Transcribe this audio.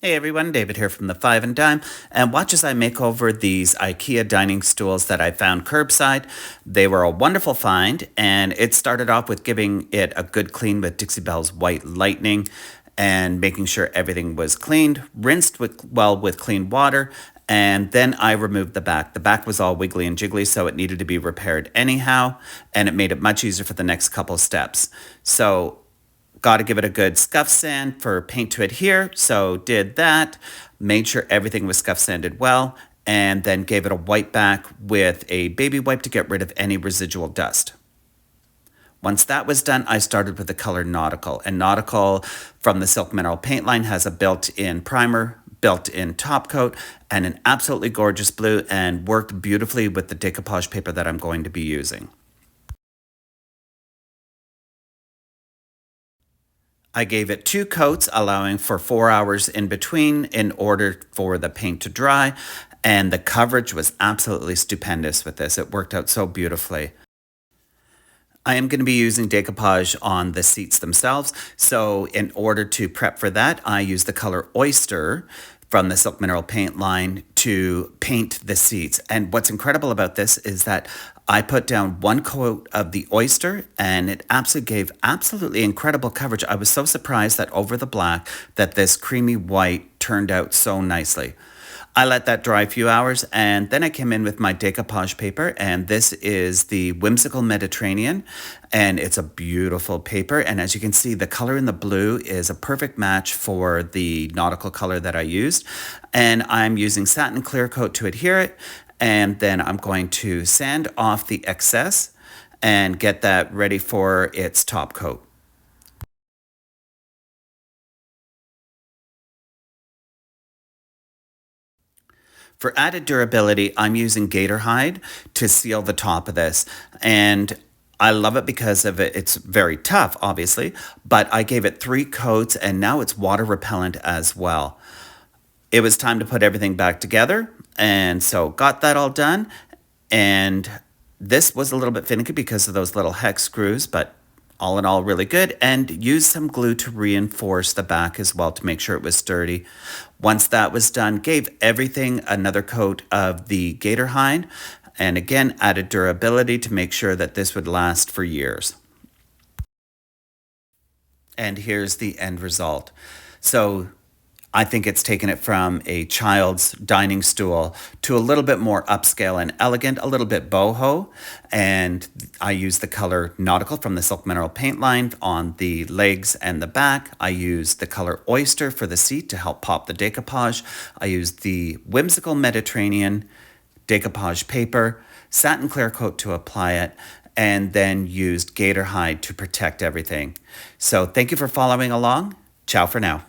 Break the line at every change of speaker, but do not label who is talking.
Hey everyone, David here from the Five and Dime, and watch as I make over these IKEA dining stools that I found curbside. They were a wonderful find, and it started off with giving it a good clean with Dixie Belle's White Lightning and making sure everything was cleaned, rinsed with clean water, and then I removed the back. The back was all wiggly and jiggly, so it needed to be repaired anyhow, and it made it much easier for the next couple steps. So got to give it a good scuff sand for paint to adhere, so did that, made sure everything was scuff sanded well, and then gave it a wipe back with a baby wipe to get rid of any residual dust. Once that was done, I started with the color Nautical, and Nautical from the Silk Mineral paint line has a built-in primer, built-in top coat, and an absolutely gorgeous blue, and worked beautifully with the decoupage paper that I'm going to be using. I gave it 2 coats, allowing for 4 hours in between in order for the paint to dry, and the coverage was absolutely stupendous with this. It worked out so beautifully. I am going to be using decoupage on the seats themselves, so in order to prep for that, I use the color Oyster from the Silk Mineral paint line to paint the seats. And what's incredible about this is that I put down 1 coat of the Oyster, and it absolutely gave absolutely incredible coverage. I was so surprised that over the black that this creamy white turned out so nicely. I let that dry a few hours, and then I came in with my decoupage paper, and this is the Whimsical Mediterranean, and it's a beautiful paper, and as you can see, the color in the blue is a perfect match for the nautical color that I used, and I'm using satin clear coat to adhere it, and then I'm going to sand off the excess and get that ready for its top coat. For added durability, I'm using gator hide to seal the top of this. And I love it because of it. It's very tough, obviously, but I gave it 3 coats and now it's water repellent as well. It was time to put everything back together. And so got that all done. And this was a little bit finicky because of those little hex screws, but all in all, really good, and used some glue to reinforce the back as well to make sure it was sturdy. Once that was done, gave everything another coat of the gator hide, and again, added durability to make sure that this would last for years. And here's the end result. So I think it's taken it from a child's dining stool to a little bit more upscale and elegant, a little bit boho. And I use the color Nautical from the Silk Mineral paint line on the legs and the back. I used the color Oyster for the seat to help pop the decoupage. I used the Whimsical Mediterranean decoupage paper, satin clear coat to apply it, and then used gator hide to protect everything. So thank you for following along. Ciao for now.